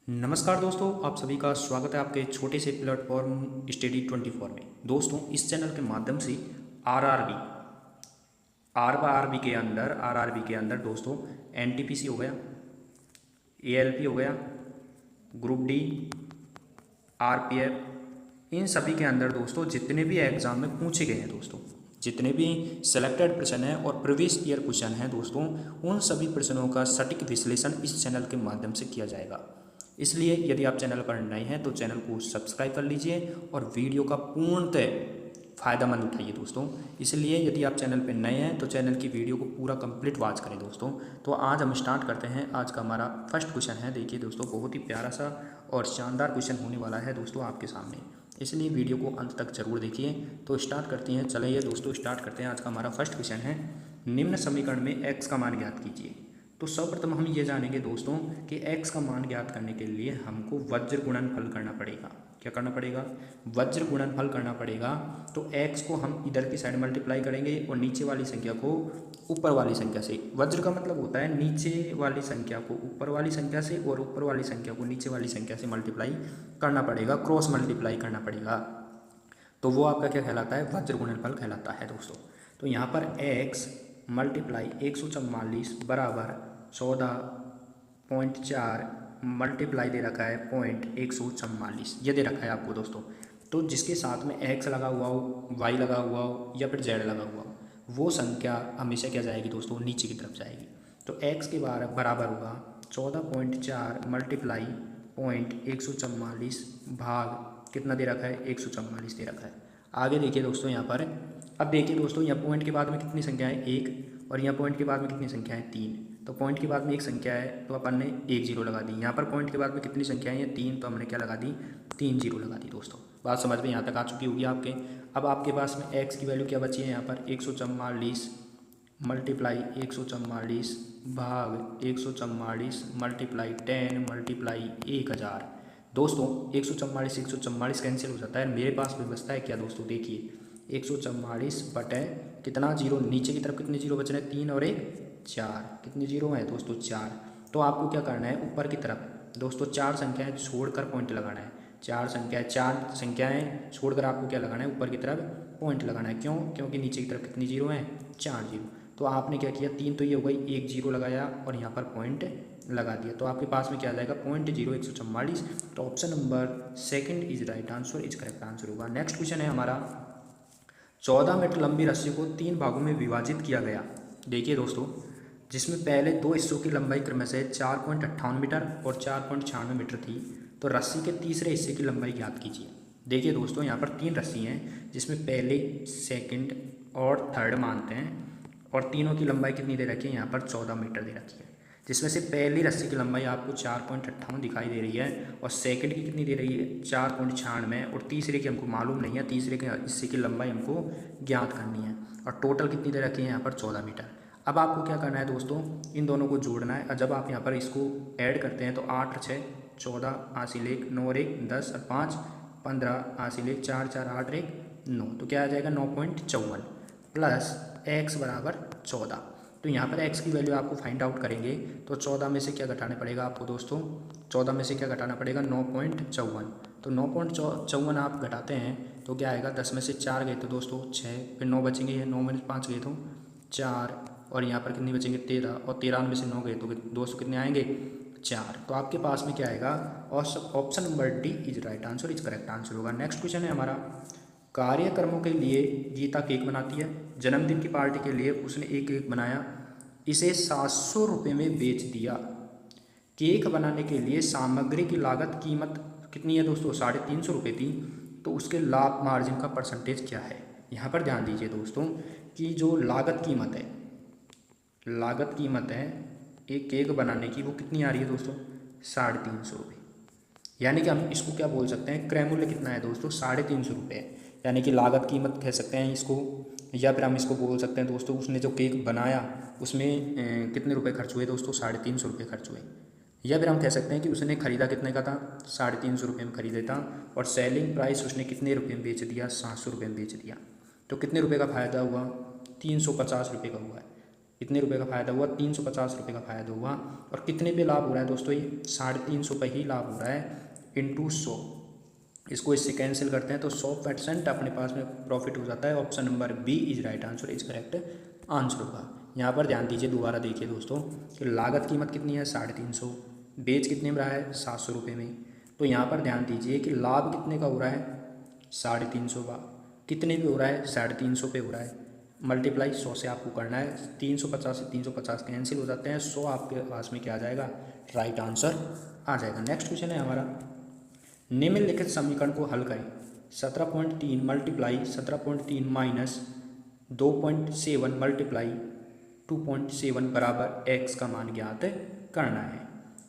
नमस्कार दोस्तों, आप सभी का स्वागत है आपके छोटे से प्लेटफॉर्म स्टडी 24 में। दोस्तों, इस चैनल के माध्यम से आरआरबी आरआरबी के अंदर दोस्तों एनटीपीसी हो गया, एएलपी हो गया, ग्रुप डी, आरपीएफ, इन सभी के अंदर दोस्तों जितने भी एग्जाम में पूछे गए हैं दोस्तों, जितने भी सिलेक्टेड प्रश्न हैं और प्रीवियस ईयर क्वेश्चन हैं दोस्तों, उन सभी प्रश्नों का सटीक विश्लेषण इस चैनल के माध्यम से किया जाएगा। इसलिए यदि आप चैनल पर नए हैं तो चैनल को सब्सक्राइब कर लीजिए और वीडियो का पूर्णतः फ़ायदामंद उठाइए दोस्तों। इसलिए यदि आप चैनल पर नए हैं तो चैनल की वीडियो को पूरा कंप्लीट वॉच करें दोस्तों। तो आज हम स्टार्ट करते हैं। आज का हमारा फर्स्ट क्वेश्चन है। देखिए दोस्तों, बहुत ही प्यारा सा और शानदार क्वेश्चन होने वाला है दोस्तों आपके सामने, इसलिए वीडियो को अंत तक जरूर देखिए। तो स्टार्ट करते हैं। चलिए दोस्तों स्टार्ट करते हैं। आज का हमारा फर्स्ट क्वेश्चन है, निम्न समीकरण में x का मान ज्ञात कीजिए। तो सर्वप्रथम हम ये जानेंगे दोस्तों कि x का मान ज्ञात करने के लिए हमको वज्र गुणनफल करना पड़ेगा। क्या करना पड़ेगा? वज्र गुणनफल करना पड़ेगा। तो x को हम इधर की साइड मल्टीप्लाई करेंगे और नीचे वाली संख्या को ऊपर वाली संख्या से। वज्र का मतलब होता है नीचे वाली संख्या को ऊपर वाली संख्या से और ऊपर वाली संख्या को नीचे वाली संख्या से मल्टीप्लाई करना पड़ेगा, क्रॉस मल्टीप्लाई करना पड़ेगा। तो वो आपका क्या कहलाता है? वज्र गुणनफल कहलाता है दोस्तों। तो यहाँ पर x मल्टीप्लाई 144 बराबर 14.4 मल्टीप्लाई दे रखा है 144 ये दे रखा है आपको दोस्तों। तो जिसके साथ में x लगा हुआ हो, y लगा हुआ हो या फिर z लगा हुआ हो, वो संख्या हमेशा क्या जाएगी दोस्तों? नीचे की तरफ जाएगी। तो x के बराबर होगा 14.4 मल्टीप्लाई 144 भाग कितना दे रखा है? 144 दे रखा है। आगे देखिए दोस्तों यहाँ पर, अब देखिए दोस्तों यहाँ पॉइंट के बाद में कितनी संख्या है? 1, और यहाँ पॉइंट के बाद में कितनी संख्या है? 3। तो पॉइंट के बाद में एक संख्या है तो अपन ने 1 जीरो लगा दी। यहाँ पर पॉइंट के बाद में कितनी संख्या है? 3, तो हमने क्या लगा दी? 3 जीरो लगा दी दोस्तों। बात समझ में यहाँ तक आ चुकी होगी आपके। अब आपके पास में x की वैल्यू क्या बची है? यहाँ पर 144 मल्टीप्लाई 144 भाग 144 मल्टीप्लाई 10 मल्टीप्लाई 1000। दोस्तों 144 कैंसिल हो जाता है, मेरे पास भी बचता है क्या दोस्तों? देखिए 144 बटे कितना जीरो, नीचे की तरफ कितने जीरो बच रहे हैं? 3 और 1 4। कितने जीरो हैं दोस्तों? 4। तो आपको क्या करना है? ऊपर की तरफ दोस्तों 4 संख्याएं छोड़कर पॉइंट लगाना है। 4 संख्याएं छोड़कर आपको क्या लगाना है? ऊपर की तरफ पॉइंट लगाना है। क्यों? क्योंकि नीचे की तरफ कितनी जीरो हैं? 4 जीरो। तो आपने क्या किया? 3 तो ये हो गई, 1 जीरो लगाया और यहाँ पर पॉइंट लगा दिया। तो आपके पास में क्या आ जाएगा? 0.0144। तो option number second is right answer, is correct answer होगा। नेक्स्ट क्वेश्चन है हमारा, 14 मीटर लंबी रस्सी को 3 भागों में विभाजित किया गया। देखिए दोस्तों, जिसमें पहले 2 हिस्सों की लंबाई क्रमशः 4.58 मीटर और 4.96 मीटर थी, तो रस्सी के तीसरे हिस्से की लंबाई ज्ञात कीजिए। देखिए दोस्तों, यहाँ पर 3 रस्सी हैं जिसमें पहले, सेकंड और थर्ड मानते हैं, और तीनों की लंबाई कितनी दे रखी है? यहाँ पर 14 मीटर दे रखी है। जिसमें से पहली रस्सी की लंबाई आपको 4.58 दिखाई दे रही है और सेकंड की कितनी दे रही है? 4.96, और तीसरे की हमको मालूम नहीं है। तीसरे के हिस्से की लंबाई हमको ज्ञात करनी है और टोटल कितनी दे रखी है? यहाँ पर 14 मीटर। अब आपको क्या करना है दोस्तों? इन दोनों को जोड़ना है। जब आप यहाँ पर इसको ऐड करते हैं तो 8 और 6 14, हासिल 1, 9 और 1 10 और 5 15, हासिल 1 4 4 8 और 1 9। तो क्या आ जाएगा? 9.54 प्लस x बराबर 14। तो यहाँ पर x की वैल्यू आपको फाइंड आउट करेंगे तो 14 में से क्या घटाना पड़ेगा आपको दोस्तों? 14 में से क्या घटाना पड़ेगा? 9.54। तो 9.54 आप घटाते हैं तो क्या आएगा? 10 में से 4 गए तो दोस्तों 6, फिर 9 बचेंगे, ये 9 में से 5 गए तो 4, और यहाँ पर कितनी बचेंगे? 13, और 13 में से 9 गए तो दोस्तों कितने आएंगे? 4। तो आपके पास में क्या आएगा? Option number D is right answer, is correct answer होगा। नेक्स्ट क्वेश्चन है हमारा, कार्यक्रमों के लिए गीता केक बनाती है। जन्मदिन की पार्टी के लिए उसने एक केक बनाया, इसे 700 रुपये में बेच दिया। केक बनाने के लिए सामग्री की लागत कीमत कितनी है दोस्तों? 350 रुपये थी। तो उसके लाभ मार्जिन का परसेंटेज क्या है? यहाँ पर ध्यान दीजिए दोस्तों कि जो लागत कीमत है एक केक बनाने की, वो कितनी आ रही है दोस्तों? 350 रुपये। यानी कि हम इसको क्या बोल सकते हैं? क्रय मूल्य कितना है दोस्तों? 350 रुपये। यानी कि लागत कीमत कह सकते हैं इसको, या फिर हम इसको बोल सकते हैं दोस्तों उसने जो केक बनाया उसमें कितने रुपए खर्च हुए दोस्तों? 350 रुपये खर्च हुए। या फिर हम कह सकते हैं कि उसने ख़रीदा कितने का था? 350 रुपये में खरीदा था, और सेलिंग प्राइस उसने कितने रुपये में बेच दिया? 700 रुपये में बेच दिया। तो कितने रुपये का फ़ायदा हुआ? 350 रुपये का हुआ है। कितने रुपए का फ़ायदा हुआ, 350 रुपये का फ़ायदा हुआ। और कितने पे लाभ हो रहा है दोस्तों, ये 350 पे ही लाभ हो रहा है इंटू 100। इसको इससे कैंसिल करते हैं तो 100% अपने पास में प्रॉफिट हो जाता है। Option number B is right answer, is correct answer होगा। यहाँ पर ध्यान दीजिए, दोबारा देखिए दोस्तों कि लागत कीमत कितनी है 350, बेच कितने में रहा है 700 रुपये में। तो यहाँ पर ध्यान दीजिए कि लाभ कितने का हो रहा है 350 का, कितने पे हो रहा है 350 पे हो रहा है, मल्टीप्लाई 100 से आपको करना है। 350 से 350 कैंसिल हो जाते हैं, 100 आपके पास में क्या आ जाएगा, राइट आंसर आ जाएगा। नेक्स्ट क्वेश्चन है हमारा, निम्नलिखित समीकरण को हल करें। 17.3 मल्टीप्लाई 17.3 माइनस 2.7 मल्टीप्लाई 2.7 बराबर x का मान ज्ञात करना है।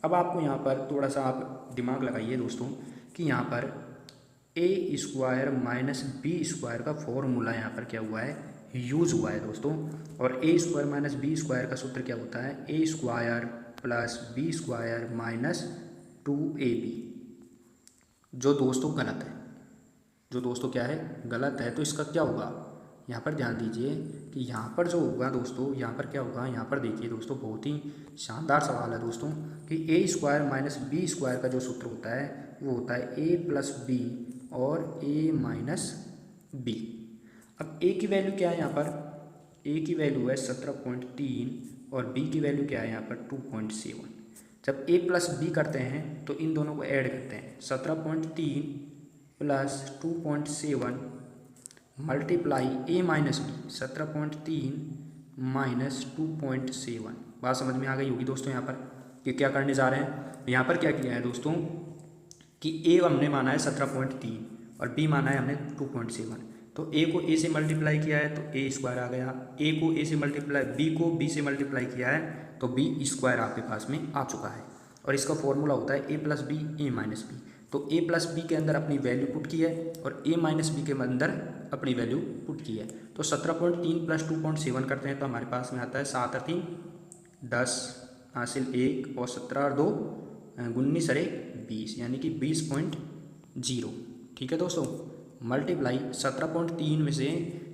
अब आपको यहाँ पर थोड़ा सा आप दिमाग लगाइए दोस्तों कि यहाँ पर ए स्क्वायर माइनस बी स्क्वायर का फॉर्मूला यहाँ पर क्या हुआ है, यूज़ हुआ है दोस्तों। और A square minus B square का सूत्र क्या होता है, A square plus B square minus 2ab, जो दोस्तों गलत है, जो दोस्तों क्या है, गलत है। तो इसका क्या होगा, यहाँ पर ध्यान दीजिए कि यहाँ पर जो होगा दोस्तों, यहाँ पर क्या होगा, यहाँ पर देखिए दोस्तों, बहुत ही शानदार सवाल है दोस्तों कि ए स्क्वायर माइनस बी स्क्वायर का जो सूत्र होता है वो होता है ए प्लस बी और ए माइनस बी। अब ए की वैल्यू क्या है, यहाँ पर ए की वैल्यू है 17.3 और बी की वैल्यू क्या है यहाँ पर 2.7। जब ए प्लस बी करते हैं तो इन दोनों को ऐड करते हैं, 17.3 प्लस 2.7 मल्टीप्लाई ए माइनस बी, 17.3 माइनस 2.7। बात समझ में आ गई होगी दोस्तों। यहाँ पर कि क्या करने जा रहे हैं, यहाँ पर क्या किया है दोस्तों कि ए हमने माना है 17.3 और बी माना है हमने 2.7। तो ए को ए से मल्टीप्लाई किया है तो ए स्क्वायर आ गया, ए को ए से मल्टीप्लाई, बी को बी से मल्टीप्लाई किया है तो बी स्क्वायर आपके पास में आ चुका है। और इसका फॉर्मूला होता है ए प्लस बी ए माइनस बी। तो ए प्लस बी के अंदर अपनी वैल्यू पुट की है और ए माइनस बी के अंदर अपनी वैल्यू पुट की है। तो 17.3 प्लस 2.7 करते हैं तो हमारे पास में आता है 7 और 3 10 हासिल 1 और 17 और 2 19 अरे 20, यानी कि 20.0। ठीक है दोस्तों, मल्टीप्लाई 17.3 में से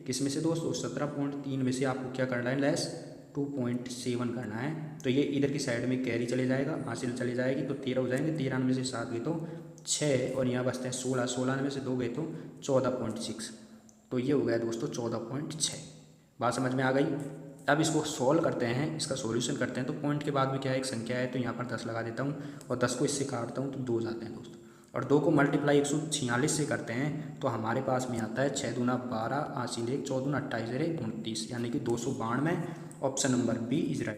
किस में से दोस्तों, 17.3 में से आपको क्या करना है, लेस 2.7 करना है। तो ये इधर की साइड में कैरी चले जाएगा, हासिल चली जाएगी तो 13 हो जाएंगे, 13 में से 7 गए तो 6 और यहाँ बचते हैं 16, 16 में से 2 गए तो 14.6। तो ये हो गया दोस्तों 14.6। बात समझ में आ गई। अब इसको सॉल्व करते हैं, इसका सॉल्यूशन करते हैं। तो पॉइंट के बाद में क्या है, एक संख्या है तो यहाँ पर 10 लगा देता हूँ और 10 को इससे काटता हूँ तो 2 जाते हैं दोस्तों। और 2 को मल्टीप्लाई 146 से करते हैं तो हमारे पास में आता है 6 दूना 12 हासिल 1 14 28 29, यानी कि 292। Option number B is right.